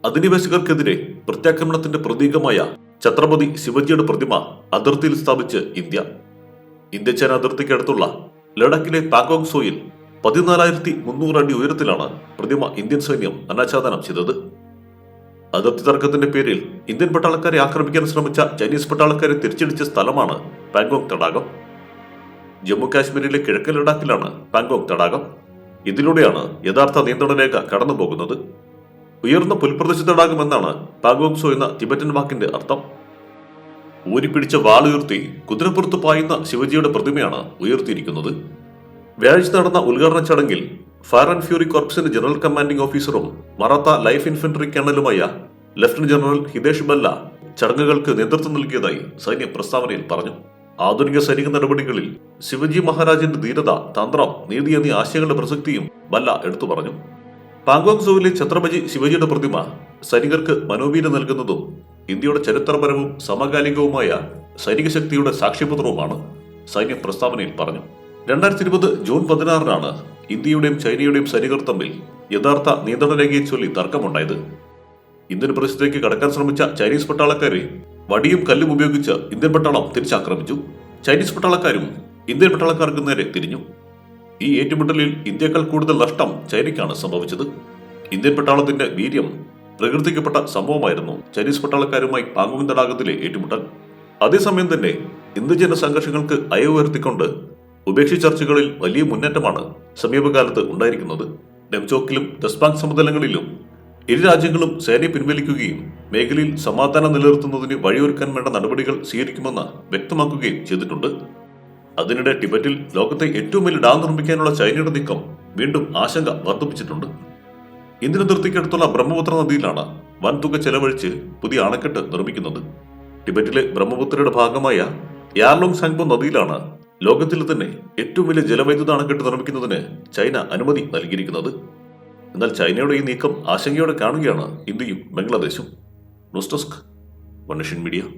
അധിനിവേശകർക്കെതിരെ പ്രത്യാക്രമണത്തിന്റെ പ്രതീകമായ ഛത്രപതി ശിവജിയുടെ പ്രതിമ അതിർത്തിയിൽ സ്ഥാപിച്ച് ഇന്ത്യ ചൈന അതിർത്തിക്കടുത്തുള്ള ലഡാക്കിലെ പാങ്കോങ് സോയിൽ 14,300 അടി ഉയരത്തിലാണ് പ്രതിമ ഇന്ത്യൻ സൈന്യം അനാച്ഛാദനം ചെയ്തത്. അതിർത്തി തർക്കത്തിന്റെ പേരിൽ ഇന്ത്യൻ പട്ടാളക്കാരെ ആക്രമിക്കാൻ ശ്രമിച്ച ചൈനീസ് പട്ടാളക്കാരെ തിരിച്ചടിച്ച സ്ഥലമാണ് പാങ്കോങ് തടാകം. ജമ്മു കാശ്മീരിലെ കിഴക്കൻ ലഡാക്കിലാണ് പാങ്കോങ് തടാകം. ഇതിലൂടെയാണ് യഥാർത്ഥ നിയന്ത്രണ രേഖ കടന്നുപോകുന്നത്. ഉയർന്ന പുൽപ്രദേശ തടാകം എന്നാണ് പാങ്കോങ് സോ എന്ന തിബറ്റൻ വാക്കിന്റെ അർത്ഥം. ഊരിപ്പിടിച്ച വാളുയർത്തി കുതിരപ്പുറത്ത് പായുന്ന ശിവജിയുടെ പ്രതിമയാണ് ഉയർത്തിയിരിക്കുന്നത്. വ്യാഴാഴ്ച നടന്ന ഉദ്ഘാടന ചടങ്ങിൽ ഫയർ ആൻഡ് ഫ്യൂറി കോർപ്സിന്റെ ജനറൽ കമാൻഡിംഗ് ഓഫീസറും മറാത്ത ലൈഫ് ഇൻഫൻട്രി കേണലുമായ ലഫ്റ്റനന്റ് ജനറൽ ഹിതേഷ് ബല്ല ചടങ്ങുകൾക്ക് നേതൃത്വം നൽകിയതായി സൈന്യ പ്രസ്താവനയിൽ പറഞ്ഞു. ആധുനിക സൈനിക നടപടികളിൽ ശിവജി മഹാരാജിന്റെ ധീരത, തന്ത്രം, നീതി എന്നീ ആശയങ്ങളുടെ പ്രസക്തിയും ബല്ല എടുത്തു പറഞ്ഞു. പാങ്കോങ് സോയിലെ ഛത്രപതി ശിവജിയുടെ പ്രതിമ സൈനികർക്ക് മനോവീര്യം നൽകുന്നതും ഇന്ത്യയുടെ ചരിത്രപരവും സമകാലികവുമായ സൈനിക ശക്തിയുടെ സാക്ഷ്യപത്രവുമാണ് സൈന്യ പ്രസ്താവനയിൽ പറഞ്ഞു. 2020 ജൂൺ 16 ഇന്ത്യയുടെയും ചൈനയുടെയും സൈനികർ തമ്മിൽ യഥാർത്ഥ നിയന്ത്രണ രേഖയെ ചൊല്ലി തർക്കമുണ്ടായത്. ഇന്ത്യൻ പ്രദേശത്തേക്ക് കടക്കാൻ ശ്രമിച്ച ചൈനീസ് പട്ടാളക്കാരെ വടിയും കല്ലും ഉപയോഗിച്ച് ഇന്ത്യൻ പട്ടാളം തിരിച്ചാക്രമിച്ചു. ചൈനീസ് പട്ടാളക്കാരും ഇന്ത്യൻ പട്ടാളക്കാർക്ക് നേരെ തിരിഞ്ഞു. ഈ ഏറ്റുമുട്ടലിൽ ഇന്ത്യക്കാൾ കൂടുതൽ നഷ്ടം ചൈനയ്ക്കാണ് സംഭവിച്ചത്. ഇന്ത്യൻ പട്ടാളത്തിന്റെ വീര്യം പ്രകീർത്തിക്കപ്പെട്ട സംഭവമായിരുന്നു ചൈനീസ് പട്ടാളക്കാരുമായി പാങ്കോങ് തടാകത്തിലെ ഏറ്റുമുട്ടൽ. അതേസമയം തന്നെ ഇന്ത്യ ചൈന സംഘർഷങ്ങൾക്ക് അയവുയർത്തിക്കൊണ്ട് ഉഭയകക്ഷി ചർച്ചകളിൽ വലിയ മുന്നേറ്റമാണ് സമീപകാലത്ത് ഉണ്ടായിരിക്കുന്നത്. നെംചോക്കിലും ദസ്പാങ് സമതലങ്ങളിലും ഇരു രാജ്യങ്ങളും സേനയെ പിൻവലിക്കുകയും മേഖലയിൽ സമാധാനം നിലനിർത്തുന്നതിന് വഴിയൊരുക്കാൻ വേണ്ട നടപടികൾ സ്വീകരിക്കുമെന്ന് വ്യക്തമാക്കുകയും ചെയ്തിട്ടുണ്ട്. അതിനിടെ ടിബറ്റിൽ ലോകത്തെ ഏറ്റവും വലിയ ഡാം നിർമ്മിക്കാനുള്ള ചൈനയുടെ നീക്കം വീണ്ടും ആശങ്ക വർദ്ധിപ്പിച്ചിട്ടുണ്ട്. ഇന്ത്യൻ അതിർത്തിക്കടുത്തുള്ള ബ്രഹ്മപുത്ര നദിയിലാണ് വൻതുക ചെലവഴിച്ച് പുതിയ അണക്കെട്ട് നിർമ്മിക്കുന്നത്. ടിബറ്റിലെ ബ്രഹ്മപുത്രയുടെ ഭാഗമായ യാർലോങ് സാങ്പോ നദിയിലാണ് ലോകത്തിലെ തന്നെ ഏറ്റവും വലിയ ജലവൈദ്യുത അണക്കെട്ട് നിർമ്മിക്കുന്നതിന് ചൈന അനുമതി നൽകിയിരിക്കുന്നത്. എന്നാൽ ചൈനയുടെ ഈ നീക്കം ആശങ്കയോടെ കാണുകയാണ് ഇന്ത്യയും ബംഗ്ലാദേശും. News desk, one nation media.